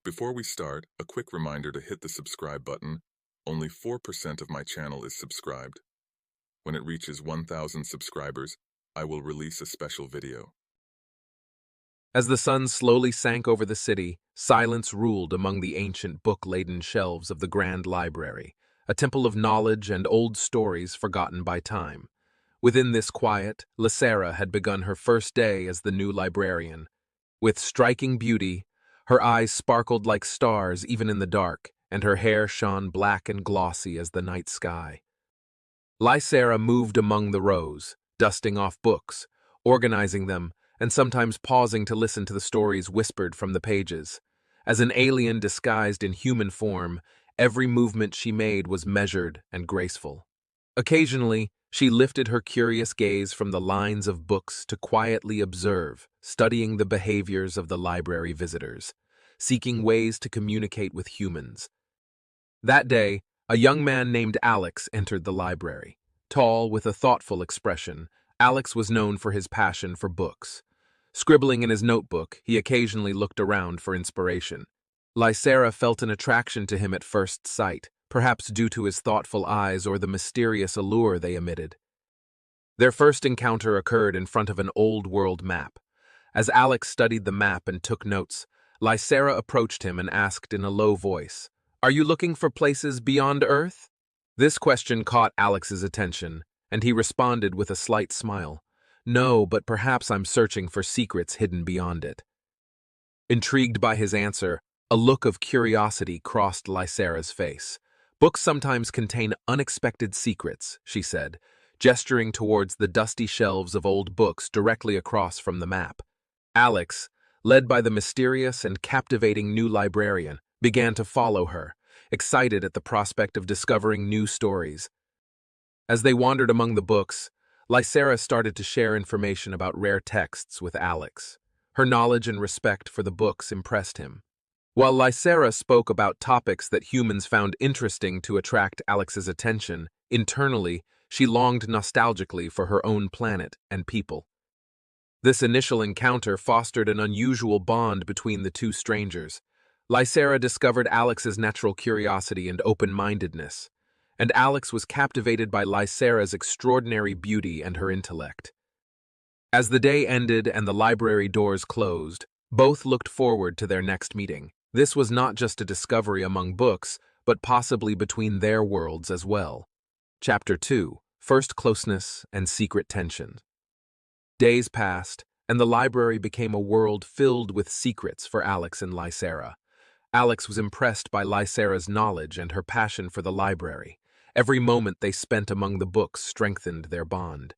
Before we start, a quick reminder to hit the subscribe button. Only 4% of my channel is subscribed. When it reaches 1,000 subscribers, I will release a special video. As the sun slowly sank over the city, silence ruled among the ancient book-laden shelves of the Grand Library, a temple of knowledge and old stories forgotten by time. Within this quiet, Lysera had begun her first day as the new librarian. With striking beauty, her eyes sparkled like stars even in the dark, and her hair shone black and glossy as the night sky. Lysera moved among the rows, dusting off books, organizing them, and sometimes pausing to listen to the stories whispered from the pages. As an alien disguised in human form, every movement she made was measured and graceful. Occasionally, she lifted her curious gaze from the lines of books to quietly observe, studying the behaviors of the library visitors, seeking ways to communicate with humans. That day, a young man named Alex entered the library. Tall, with a thoughtful expression, Alex was known for his passion for books. Scribbling in his notebook, he occasionally looked around for inspiration. Lysera felt an attraction to him at first sight, perhaps due to his thoughtful eyes or the mysterious allure they emitted. Their first encounter occurred in front of an old-world map. As Alex studied the map and took notes, Lysera approached him and asked in a low voice, "Are you looking for places beyond Earth?" This question caught Alex's attention, and he responded with a slight smile. "No, but perhaps I'm searching for secrets hidden beyond it." Intrigued by his answer, a look of curiosity crossed Lysera's face. "Books sometimes contain unexpected secrets," she said, gesturing towards the dusty shelves of old books directly across from the map. Alex, led by the mysterious and captivating new librarian, began to follow her, excited at the prospect of discovering new stories. As they wandered among the books, Lysera started to share information about rare texts with Alex. Her knowledge and respect for the books impressed him. While Lysera spoke about topics that humans found interesting to attract Alex's attention, internally, she longed nostalgically for her own planet and people. This initial encounter fostered an unusual bond between the two strangers. Lysera discovered Alex's natural curiosity and open-mindedness, and Alex was captivated by Lysera's extraordinary beauty and her intellect. As the day ended and the library doors closed, both looked forward to their next meeting. This was not just a discovery among books, but possibly between their worlds as well. Chapter 2: First Closeness and Secret Tension. Days passed, and the library became a world filled with secrets for Alex and Lysera. Alex was impressed by Lysera's knowledge and her passion for the library. Every moment they spent among the books strengthened their bond.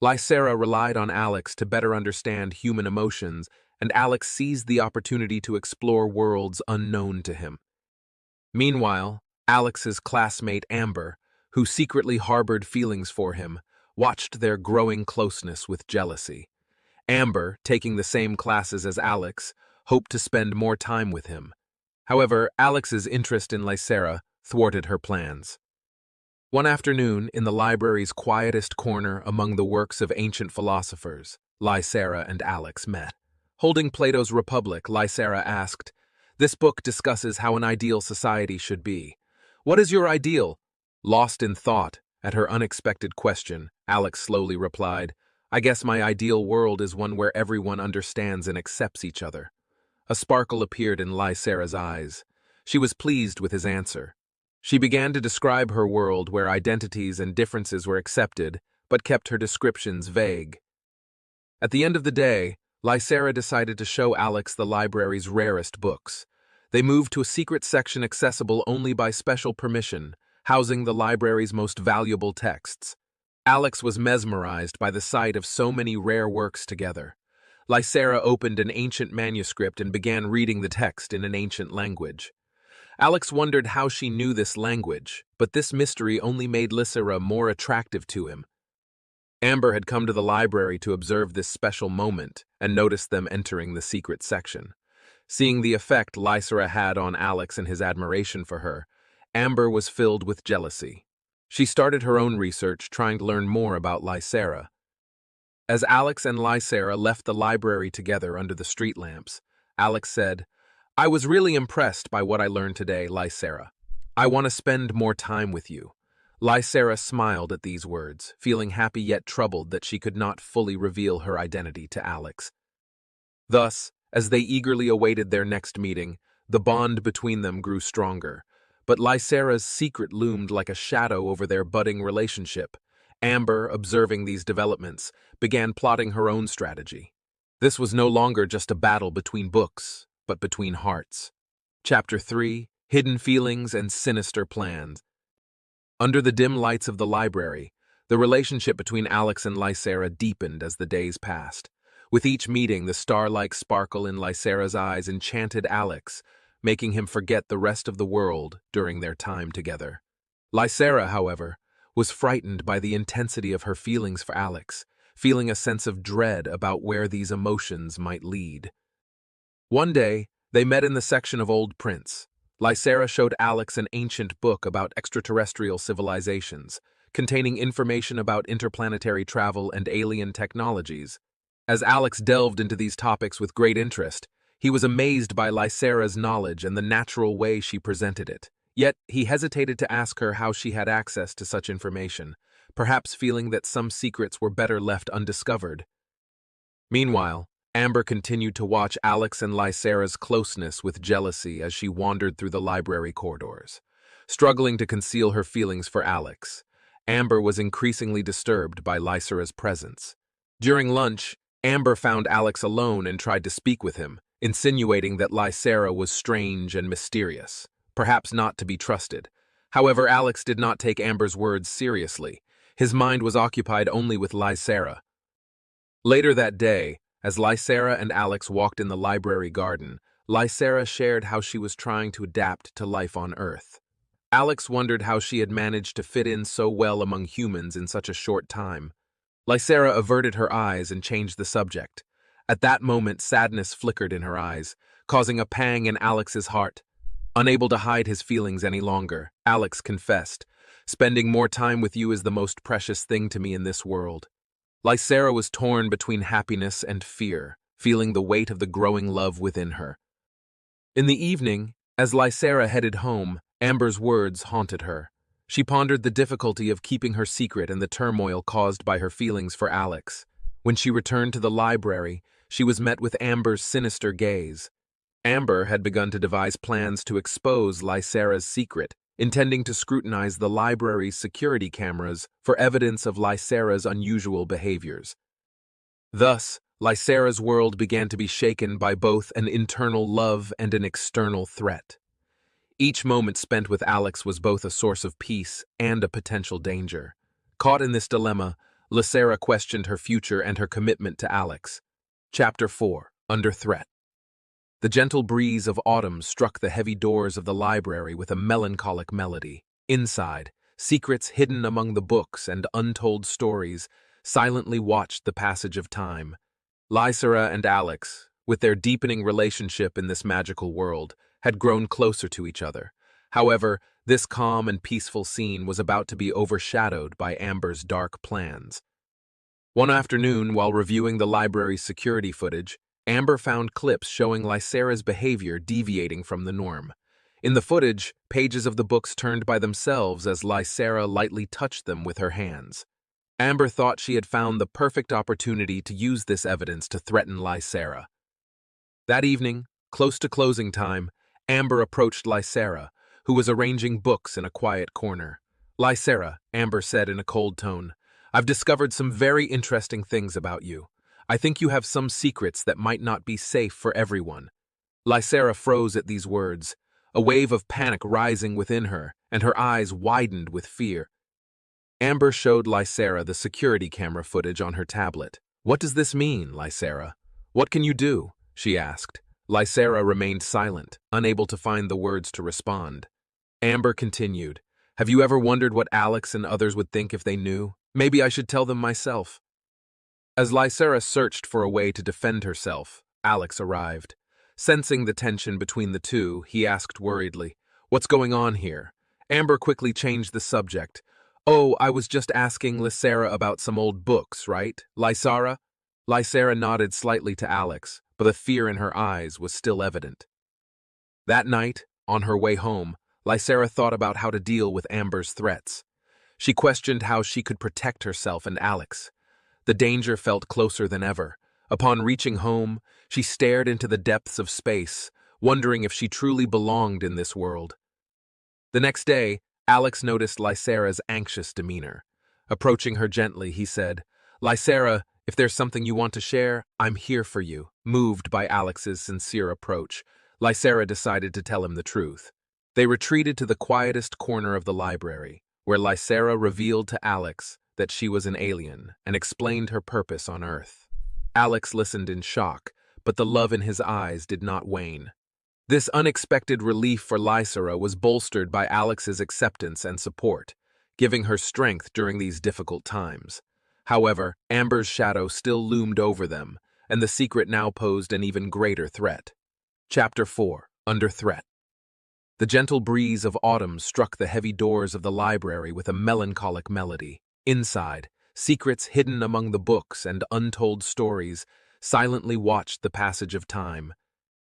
Lysera relied on Alex to better understand human emotions, and Alex seized the opportunity to explore worlds unknown to him. Meanwhile, Alex's classmate Amber, who secretly harbored feelings for him, watched their growing closeness with jealousy. Amber, taking the same classes as Alex, hoped to spend more time with him. However, Alex's interest in Lysera thwarted her plans. One afternoon, in the library's quietest corner among the works of ancient philosophers, Lysera and Alex met. Holding Plato's Republic, Lysera asked, "This book discusses how an ideal society should be. What is your ideal?" Lost in thought at her unexpected question, Alex slowly replied, "I guess my ideal world is one where everyone understands and accepts each other." A sparkle appeared in Lysera's eyes. She was pleased with his answer. She began to describe her world where identities and differences were accepted, but kept her descriptions vague. At the end of the day, Lysera decided to show Alex the library's rarest books. They moved to a secret section accessible only by special permission, housing the library's most valuable texts. Alex was mesmerized by the sight of so many rare works together. Lysera opened an ancient manuscript and began reading the text in an ancient language. Alex wondered how she knew this language, but this mystery only made Lysera more attractive to him. Amber had come to the library to observe this special moment and noticed them entering the secret section. Seeing the effect Lysera had on Alex and his admiration for her, Amber was filled with jealousy. She started her own research, trying to learn more about Lysera. As Alex and Lysera left the library together under the street lamps, Alex said, I was really impressed by what I learned today, Lysera. I want to spend more time with you. Lysera smiled at these words, feeling happy yet troubled that she could not fully reveal her identity to Alex. Thus, as they eagerly awaited their next meeting, the bond between them grew stronger. But Lysera's secret loomed like a shadow over their budding relationship. Amber, observing these developments, began plotting her own strategy. This was no longer just a battle between books, but between hearts. Chapter 3: Hidden Feelings and Sinister Plans. Under the dim lights of the library, the relationship between Alex and Lysera deepened as the days passed. With each meeting, the star-like sparkle in Lysera's eyes enchanted Alex, making him forget the rest of the world during their time together. Lysera, however, was frightened by the intensity of her feelings for Alex, feeling a sense of dread about where these emotions might lead. One day, they met in the section of old prints. Lysera showed Alex an ancient book about extraterrestrial civilizations, containing information about interplanetary travel and alien technologies. As Alex delved into these topics with great interest, he was amazed by Lysera's knowledge and the natural way she presented it. Yet, he hesitated to ask her how she had access to such information, perhaps feeling that some secrets were better left undiscovered. Meanwhile, Amber continued to watch Alex and Lysera's closeness with jealousy as she wandered through the library corridors. Struggling to conceal her feelings for Alex, Amber was increasingly disturbed by Lysera's presence. During lunch, Amber found Alex alone and tried to speak with him, insinuating that Lysera was strange and mysterious, perhaps not to be trusted. However, Alex did not take Amber's words seriously. His mind was occupied only with Lysera. Later that day, as Lysera and Alex walked in the library garden, Lysera shared how she was trying to adapt to life on Earth. Alex wondered how she had managed to fit in so well among humans in such a short time. Lysera averted her eyes and changed the subject. At that moment, sadness flickered in her eyes, causing a pang in Alex's heart. Unable to hide his feelings any longer, Alex confessed, "Spending more time with you is the most precious thing to me in this world." Lysera was torn between happiness and fear, feeling the weight of the growing love within her. In the evening, as Lysera headed home, Amber's words haunted her. She pondered the difficulty of keeping her secret and the turmoil caused by her feelings for Alex. When she returned to the library, she was met with Amber's sinister gaze. Amber had begun to devise plans to expose Lysera's secret, intending to scrutinize the library's security cameras for evidence of Lysera's unusual behaviors. Thus, Lysera's world began to be shaken by both an internal love and an external threat. Each moment spent with Alex was both a source of peace and a potential danger. Caught in this dilemma, Lysera questioned her future and her commitment to Alex. Chapter 4: Under Threat. The gentle breeze of autumn struck the heavy doors of the library with a melancholic melody. Inside, secrets hidden among the books and untold stories silently watched the passage of time. Lysera and Alex, with their deepening relationship in this magical world, had grown closer to each other. However, this calm and peaceful scene was about to be overshadowed by Amber's dark plans. One afternoon, while reviewing the library's security footage, Amber found clips showing Lysera's behavior deviating from the norm. In the footage, pages of the books turned by themselves as Lysera lightly touched them with her hands. Amber thought she had found the perfect opportunity to use this evidence to threaten Lysera. That evening, close to closing time, Amber approached Lysera, who was arranging books in a quiet corner. "Lysera," Amber said in a cold tone, "I've discovered some very interesting things about you. I think you have some secrets that might not be safe for everyone." Lysera froze at these words, a wave of panic rising within her, and her eyes widened with fear. Amber showed Lysera the security camera footage on her tablet. "What does this mean, Lysera? What can you do?" she asked. Lysera remained silent, unable to find the words to respond. Amber continued, "Have you ever wondered what Alex and others would think if they knew? Maybe I should tell them myself." As Lysera searched for a way to defend herself, Alex arrived. Sensing the tension between the two, he asked worriedly, "What's going on here?" Amber quickly changed the subject. "Oh, I was just asking Lysera about some old books, right, Lysera?" Lysera nodded slightly to Alex, but the fear in her eyes was still evident. That night, on her way home, Lysera thought about how to deal with Amber's threats. She questioned how she could protect herself and Alex. The danger felt closer than ever. Upon reaching home, she stared into the depths of space, wondering if she truly belonged in this world. The next day, Alex noticed Lysera's anxious demeanor. Approaching her gently, he said, "Lysera, if there's something you want to share, I'm here for you." Moved by Alex's sincere approach, Lysera decided to tell him the truth. They retreated to the quietest corner of the library, where Lysera revealed to Alex that she was an alien and explained her purpose on Earth. Alex listened in shock, but the love in his eyes did not wane. This unexpected relief for Lysera was bolstered by Alex's acceptance and support, giving her strength during these difficult times. However, Amber's shadow still loomed over them, and the secret now posed an even greater threat. Chapter 4. Under Threat. The gentle breeze of autumn struck the heavy doors of the library with a melancholic melody. Inside, secrets hidden among the books and untold stories silently watched the passage of time.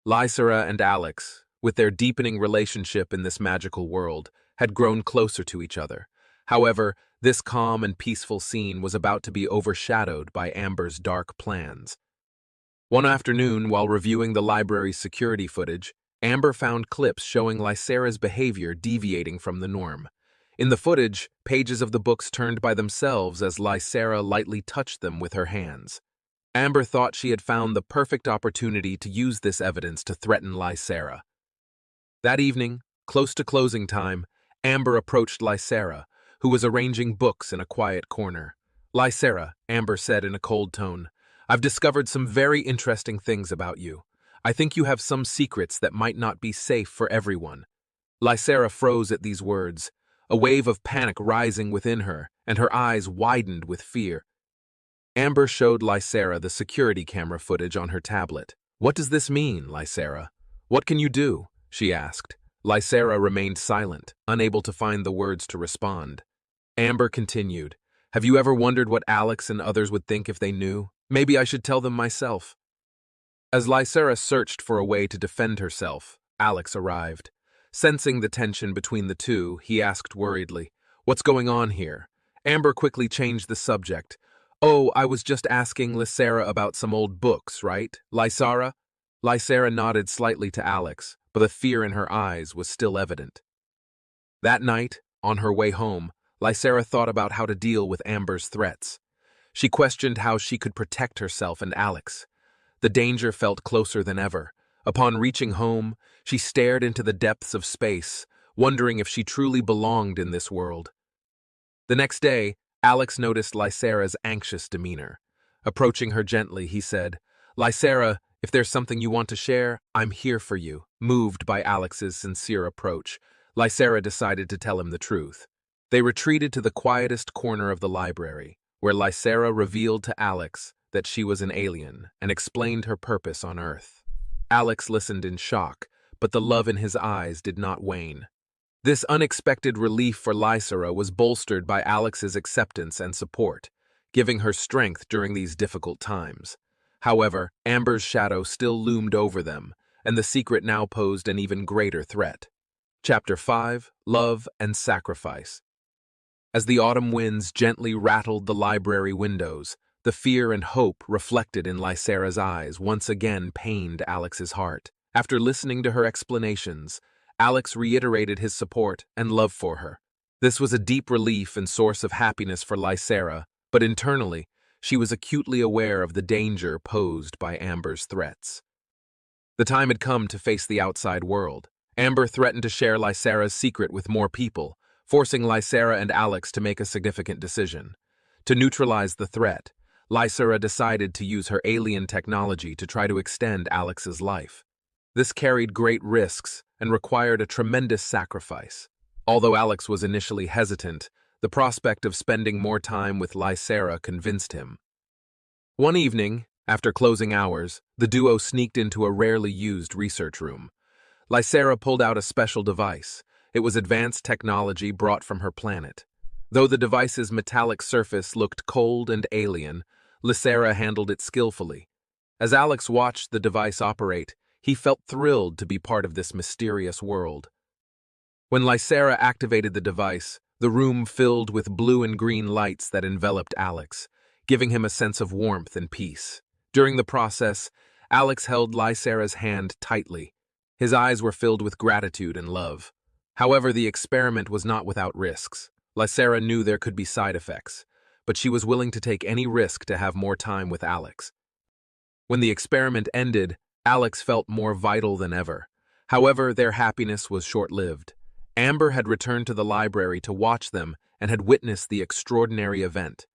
Lysera and Alex, with their deepening relationship in this magical world, had grown closer to each other. However, this calm and peaceful scene was about to be overshadowed by Amber's dark plans. One afternoon, while reviewing the library's security footage, Amber found clips showing Lysera's behavior deviating from the norm. In the footage, pages of the books turned by themselves as Lysera lightly touched them with her hands. Amber thought she had found the perfect opportunity to use this evidence to threaten Lysera. That evening, close to closing time, Amber approached Lysera, who was arranging books in a quiet corner. "Lysera," Amber said in a cold tone, "I've discovered some very interesting things about you. I think you have some secrets that might not be safe for everyone." Lysera froze at these words, a wave of panic rising within her, and her eyes widened with fear. Amber showed Lysera the security camera footage on her tablet. "What does this mean, Lysera? What can you do?" she asked. Lysera remained silent, unable to find the words to respond. Amber continued, "Have you ever wondered what Alex and others would think if they knew? Maybe I should tell them myself." As Lysera searched for a way to defend herself, Alex arrived. Sensing the tension between the two, he asked worriedly, "What's going on here?" Amber quickly changed the subject. "Oh, I was just asking Lysera about some old books, right, Lysera?" Lysera nodded slightly to Alex, but the fear in her eyes was still evident. That night, on her way home, Lysera thought about how to deal with Amber's threats. She questioned how she could protect herself and Alex. The danger felt closer than ever. Upon reaching home, she stared into the depths of space, wondering if she truly belonged in this world. The next day, Alex noticed Lysera's anxious demeanor. Approaching her gently, he said, "Lysera, if there's something you want to share, I'm here for you." Moved by Alex's sincere approach, Lysera decided to tell him the truth. They retreated to the quietest corner of the library, where Lysera revealed to Alex that she was an alien and explained her purpose on Earth. Alex listened in shock, but the love in his eyes did not wane. This unexpected relief for Lysera was bolstered by Alex's acceptance and support, giving her strength during these difficult times. However, Amber's shadow still loomed over them, and the secret now posed an even greater threat. Chapter 5. Love and Sacrifice. As the autumn winds gently rattled the library windows, the fear and hope reflected in Lysera's eyes once again pained Alex's heart. After listening to her explanations, Alex reiterated his support and love for her. This was a deep relief and source of happiness for Lysera, but internally, she was acutely aware of the danger posed by Amber's threats. The time had come to face the outside world. Amber threatened to share Lysera's secret with more people, forcing Lysera and Alex to make a significant decision. To neutralize the threat, Lysera decided to use her alien technology to try to extend Alex's life. This carried great risks and required a tremendous sacrifice. Although Alex was initially hesitant, the prospect of spending more time with Lysera convinced him. One evening, after closing hours, the duo sneaked into a rarely used research room. Lysera pulled out a special device. It was advanced technology brought from her planet. Though the device's metallic surface looked cold and alien, Lysera handled it skillfully. As Alex watched the device operate, He felt thrilled to be part of this mysterious world. When Lysera activated the device, the room filled with blue and green lights that enveloped Alex, giving him a sense of warmth and peace. During the process, Alex held Lysera's hand tightly. His eyes were filled with gratitude and love. However, the experiment was not without risks. Lysera knew there could be side effects, but she was willing to take any risk to have more time with Alex. When the experiment ended, Alex felt more vital than ever. However, their happiness was short-lived. Amber had returned to the library to watch them and had witnessed the extraordinary event.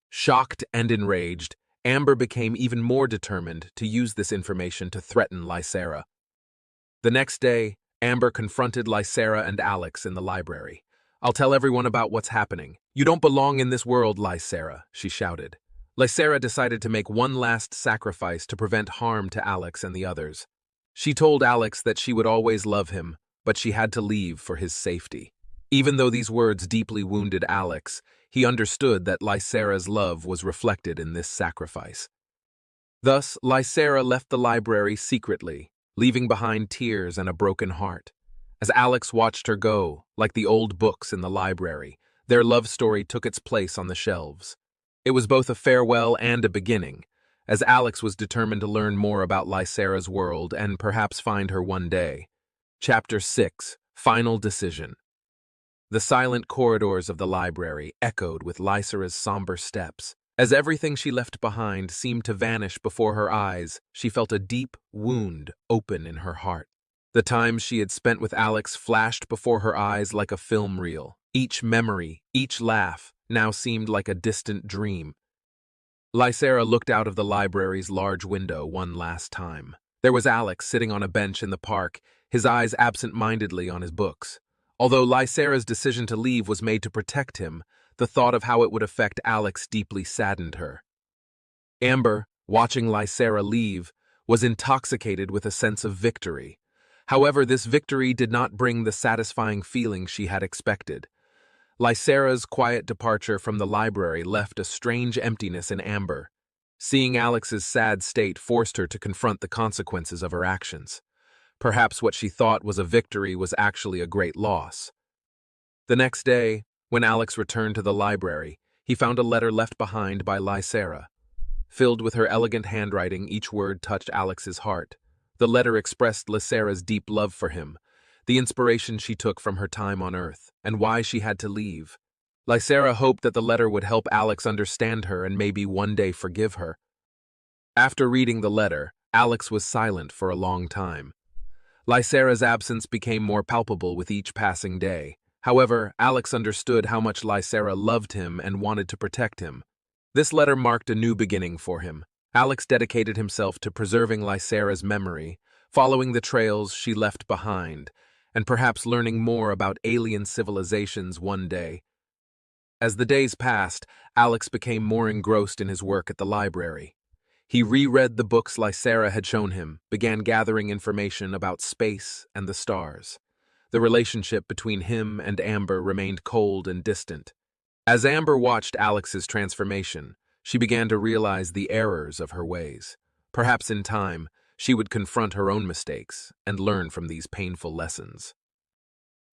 Shocked and enraged, Amber became even more determined to use this information to threaten Lysera. The next day, Amber confronted Lysera and Alex in the library. "I'll tell everyone about what's happening. You don't belong in this world, Lysera," she shouted. Lysera decided to make one last sacrifice to prevent harm to Alex and the others. She told Alex that she would always love him, but she had to leave for his safety. Even though these words deeply wounded Alex, he understood that Lysera's love was reflected in this sacrifice. Thus, Lysera left the library secretly, leaving behind tears and a broken heart. As Alex watched her go, like the old books in the library, their love story took its place on the shelves. It was both a farewell and a beginning, as Alex was determined to learn more about Lysera's world and perhaps find her one day. Chapter 6: Final Decision. The silent corridors of the library echoed with Lysera's somber steps. As everything she left behind seemed to vanish before her eyes, she felt a deep wound open in her heart. The times she had spent with Alex flashed before her eyes like a film reel. Each memory, each laugh, now seemed like a distant dream. Lysera looked out of the library's large window one last time. There was Alex sitting on a bench in the park, his eyes absent-mindedly on his books. Although Lysera's decision to leave was made to protect him, the thought of how it would affect Alex deeply saddened her. Amber, watching Lysera leave, was intoxicated with a sense of victory. However, this victory did not bring the satisfying feeling she had expected. Lysera's quiet departure from the library left a strange emptiness in Amber. Seeing Alex's sad state forced her to confront the consequences of her actions. Perhaps what she thought was a victory was actually a great loss. The next day, when Alex returned to the library, he found a letter left behind by Lysera. Filled with her elegant handwriting, each word touched Alex's heart. The letter expressed Lysera's deep love for him, the inspiration she took from her time on Earth, and why she had to leave. Lysera hoped that the letter would help Alex understand her and maybe one day forgive her. After reading the letter, Alex was silent for a long time. Lysera's absence became more palpable with each passing day. However, Alex understood how much Lysera loved him and wanted to protect him. This letter marked a new beginning for him. Alex dedicated himself to preserving Lysera's memory, following the trails she left behind, and perhaps learning more about alien civilizations one day. As the days passed, Alex became more engrossed in his work at the library. He reread the books Lysera had shown him, began gathering information about space and the stars. The relationship between him and Amber remained cold and distant. As Amber watched Alex's transformation, she began to realize the errors of her ways. Perhaps in time, she would confront her own mistakes and learn from these painful lessons.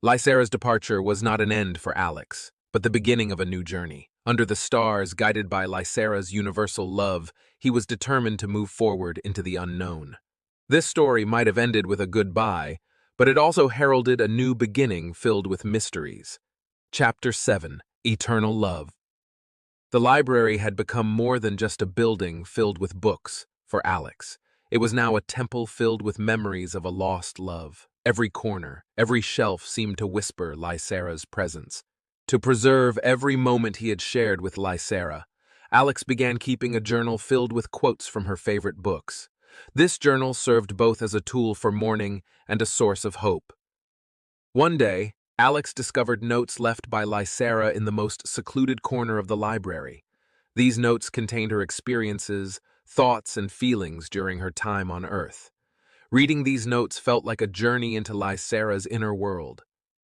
Lysera's departure was not an end for Alex, but the beginning of a new journey. Under the stars, guided by Lysera's universal love, he was determined to move forward into the unknown. This story might have ended with a goodbye, but it also heralded a new beginning filled with mysteries. Chapter 7: Eternal Love. The library had become more than just a building filled with books for Alex. It was now a temple filled with memories of a lost love. Every corner, every shelf seemed to whisper Lysera's presence. To preserve every moment he had shared with Lysera, Alex began keeping a journal filled with quotes from her favorite books. This journal served both as a tool for mourning and a source of hope. One day, Alex discovered notes left by Lysera in the most secluded corner of the library. These notes contained her experiences, thoughts, and feelings during her time on Earth. Reading these notes felt like a journey into Lysera's inner world.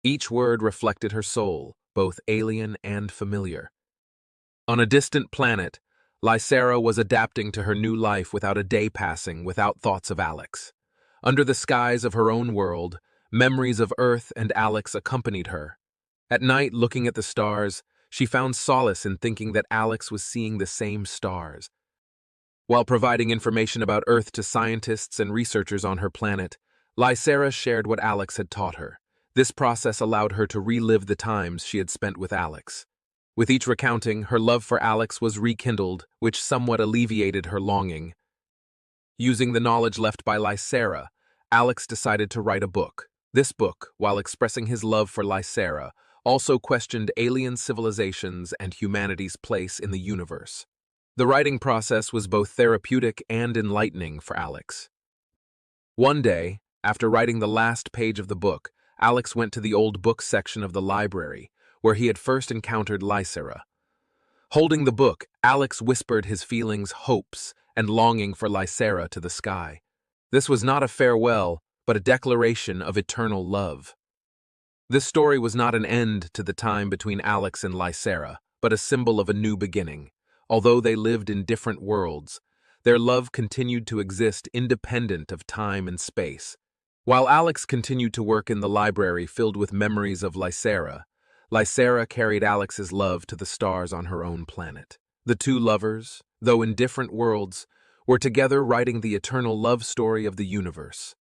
Each word reflected her soul, both alien and familiar. On a distant planet, Lysera was adapting to her new life without a day passing without thoughts of Alex. Under the skies of her own world, memories of Earth and Alex accompanied her. At night, looking at the stars, she found solace in thinking that Alex was seeing the same stars. While providing information about Earth to scientists and researchers on her planet, Lysera shared what Alex had taught her. This process allowed her to relive the times she had spent with Alex. With each recounting, her love for Alex was rekindled, which somewhat alleviated her longing. Using the knowledge left by Lysera, Alex decided to write a book. This book, while expressing his love for Lysera, also questioned alien civilizations and humanity's place in the universe. The writing process was both therapeutic and enlightening for Alex. One day, after writing the last page of the book, Alex went to the old book section of the library, where he had first encountered Lysera. Holding the book, Alex whispered his feelings, hopes, and longing for Lysera to the sky. This was not a farewell, but a declaration of eternal love. This story was not an end to the time between Alex and Lysera, but a symbol of a new beginning. Although they lived in different worlds, their love continued to exist independent of time and space. While Alex continued to work in the library filled with memories of Lysera, Lysera carried Alex's love to the stars on her own planet. The two lovers, though in different worlds, were together writing the eternal love story of the universe.